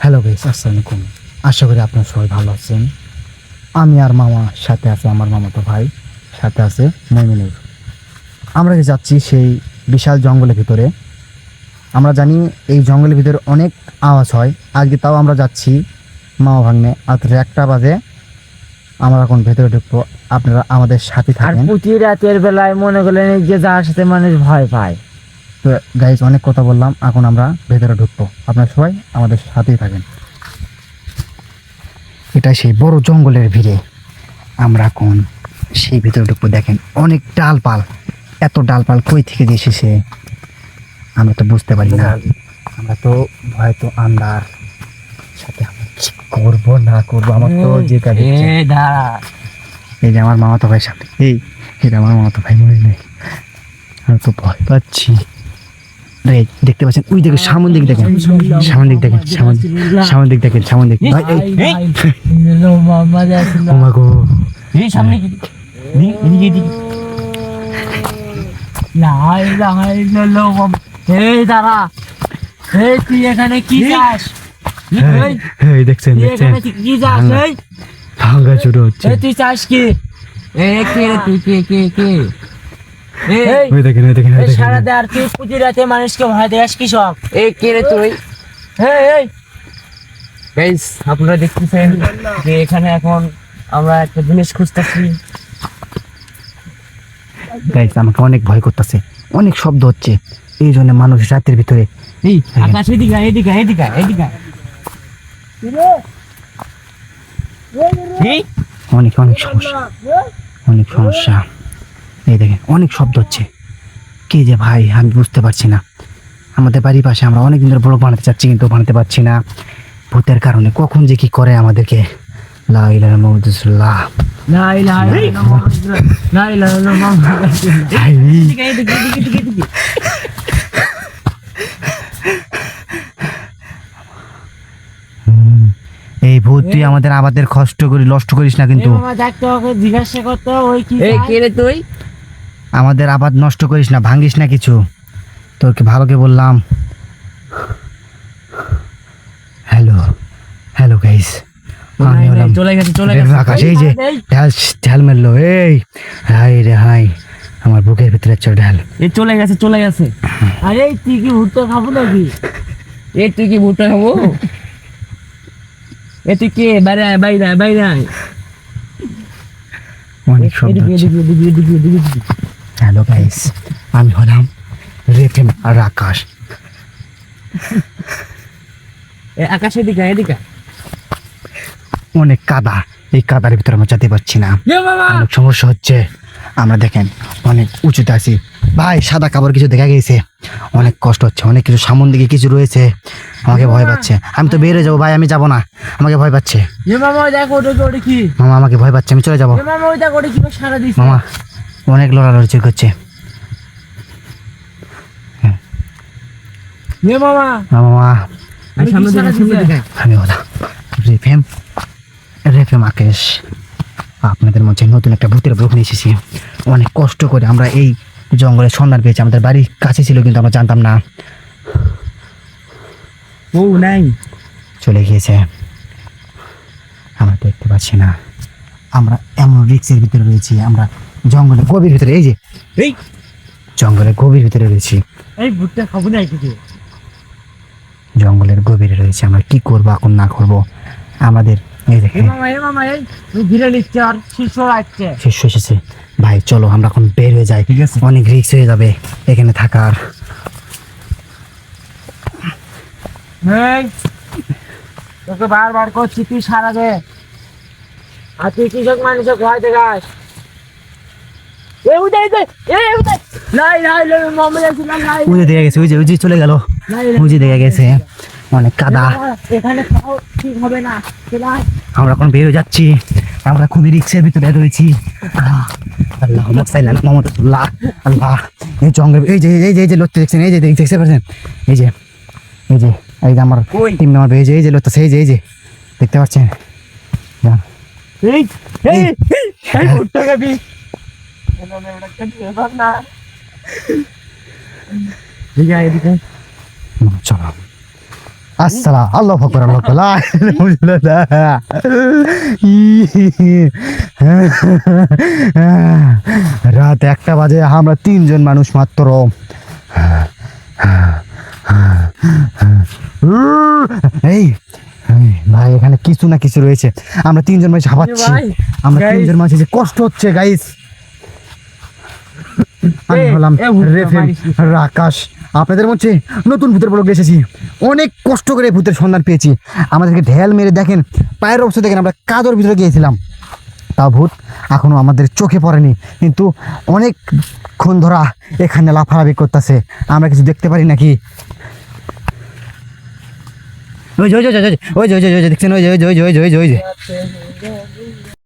Hello guys, আসসালামু আলাইকুম। আশা করি আপনারা সবাই ভালো আছেন। আমি আর মামা সাথে আছে, আমার মামাতো ভাই সাথে আছে মইনুর। আমরা যাচ্ছি সেই বিশাল জঙ্গলের ভিতরে। আমরা জানি এই জঙ্গলের ভিতরে অনেক আওয়াজ হয়। আজকে তাও আমরা যাচ্ছি মামা ভাগ্নে রাত্রে 1টা বাজে। আমরা এখন ভেতরে ঢুকবো, আপনারা আমাদের সাথে আর থাকেন। প্রতি রাতের বেলায় মনে করলেন এই যে যার সাথে মানুষ ভয় পায়। তো গাইস, অনেক কথা বললাম, এখন আমরা ভেতরে ঢুকবো, আপনারা সবাই আমাদের সাথেই থাকেন। এটা সেই বড় জঙ্গলের ভিড়ে আমরা এখন সেই ভিতরে ঢুকবো। দেখেন অনেক ডালপাল, এত ডালপাল কই থেকে যে এসেছে আমরা তো বুঝতে পারি না। আমরা তো হয়তো আন্দার সাথে আমরা কি করবো না করবো আমার তো যেটা দেখছে। এই যে আমার মামাতো ভাই সামনে, এটা আমার মামাতো ভাই মনে নেই। আমি তো ভয় পাচ্ছি। দেখতে পাচ্ছেন ওই দিকে সামন দিক দেখেন, সামন দিক দেখেন, সামন দিক দেখেন, সামন দিক ভাই। ও মা গো, তুই এখানে কি চাস? এই দেখছেন দেখছেন কি চাস? ভাঙা শুরু হচ্ছে। তুই চাস কি? তুই কে? ওই দেখেন, ওই দেখেন, ওই দেখেন। সারা দেয় আর তুই প্রতি রাতে মানুষকে ভয় দেয়াস কি সব? কে রে তুই? গাইস, আপনারা দেখতেছেন যে এখানে এখন আমরা একটা জিনিস খুঁজতেছি। গাইস, আমাকে অনেক ভয় করতেছে, অনেক শব্দ হচ্ছে, এই জন্য মানুষ রাতের ভিতরে আকাশ এদিকে অনেক অনেক সমস্যা, অনেক সমস্যা। এই দেখেন অনেক শব্দ হচ্ছে, কে যে ভাই আমি বুঝতে পারছি না। আমাদের বাড়ির পাশে আমরা অনেকদিন ধরে ব্লগ বানাতে চাচ্ছি, কিন্তু বানাতে পারছি না ভূতের কারণে। কখন যে কি করে আমাদেরকে। লা ইলাহা ইল্লাল্লাহ, লা ইলাহা ইল্লাল্লাহ, লা ইলাহা ইল্লাল্লাহ। এদিকে। এই ভূত, তুই আমাদের আবাদের কষ্ট করি নষ্ট করিস না কিন্তু। দেখতে হবে, জিজ্ঞাসা করতে হবে ওই কি। কে রে তুই? আমাদের আবাদ নষ্ট করিস না, ভাঙিস না কিছু, তোকে ভালোকে বললাম। হ্যালো হ্যালো গাইস, আমি হলাম চলে গেছে আকাশ। এই যে ঢাল মেরলো, এই হাই রে হাই, আমার বুকের ভিতরে ঢাল। চলে গেছে। আরে তুই কি ভুট্টা খাবো নাকি? তুই কি ভুট্টা খাবো? তুই কে? বাইরে আয়। অনেক শব্দ হচ্ছে। হ্যালো গাইস, আমি হলাম রেফেম আর আকাশ। আকাশ এদিকে। অনেক কাদা, এই কাদার ভিতরে আমরা যেতে পারছি না, অনেক সমস্যা হচ্ছে। আমরা দেখেন অনেক উঁচুতে আছি ভাই, সাদা কাপড় কিছু দেখা গেছে, অনেক কষ্ট হচ্ছে, অনেক কিছু সামন দিকে কিছু রয়েছে, আমাকে ভয় পাচ্ছে। আমি তো বেরিয়ে যাবো ভাই, আমি যাবো না, আমাকে ভয় পাচ্ছে। মামা আমাকে ভয় পাচ্ছে, আমি চলে যাবো। মামা অনেক লড়ালড়ি করছে। মামা আমি বলা রেফেম আকেশ, আপনাদের মধ্যে নতুন একটা ভূতের ব্লগ নিয়ে এসেছি। অনেক কষ্ট করে আমরা এই জঙ্গলের সন্ধান পেয়েছি, আমাদের বাড়ির কাছে ছিল কিন্তু আমরা জানতাম না। চলে গিয়েছে, আমরা দেখতে পাচ্ছি না। আমরা এমন রিক্সের ভিতরে রয়েছি, আমরা জঙ্গলের গভীর ভিতরে, এই যে জঙ্গলের গভীর ভিতরে রয়েছি, জঙ্গলের গভীরে রয়েছে। আমরা কি করবো এখন না করবো আমাদের। এই দেখেন শেষ এসেছে ভাই, চলো আমরা এখন বের হয়ে যাই, ঠিক আছে? অনেক রিক্স হয়ে যাবে এখানে থাকার। তোকে বারবার করছি তুই সারা দে, আর তুই কৃষক মানুষের ভয় দেখাস। উজে দেখে গেছে, উজে চলে গেল, উজে দেখে গেছে, অনেক কাদা। এখানে ঠিক হবে না। আমরা এখন বের হয়ে যাচ্ছি, আমরা খুবই রিক্সের ভিতরে রয়েছি। আল্লাহ মোহাম্মদুল্লাহ, আল্লাহ। এই জঙ্গল, এই যে লোকটা দেখছেন, এই যে দেখতে পাচ্ছেন, এই যে আমার টিম মেম্বার, এই যে লোকটা, এই যে দেখতে পাচ্ছেন। চলো আসসালাম আল্লাহ আকবার আল্লাহ আকবার লা ইলাহা ইল্লাল্লাহ। রাত 1টা বাজে, আমরা 3জন মানুষ মাত্র। এই ভাই এখানে কিছু না কিছু রয়েছে, আমরা 3জন মানুষ হাঁপাচ্ছি, ভাই, আমরা guys। 3জন মানুষ যে কষ্ট হচ্ছে গাইস। আমি হলাম রেফেল রাকাশ, আপনাদের মধ্যে নতুন ভূতের ব্লগ এসেছি। অনেক কষ্ট করে ভূতের সন্ধান পেয়েছি, আমাদেরকে ঢেল মেরে দেখেন পায়ের অবস্থা দেখেন, আমরা কাদর ভিতরে গিয়েছিলাম, তা ভূত এখনো আমাদের চোখে পড়েনি, কিন্তু অনেকক্ষণ ধরা এখানে লাফালাফি করতেছে, আমরা কিছু দেখতে পারি নাকি? ওই যে দেখছেন, ওই যে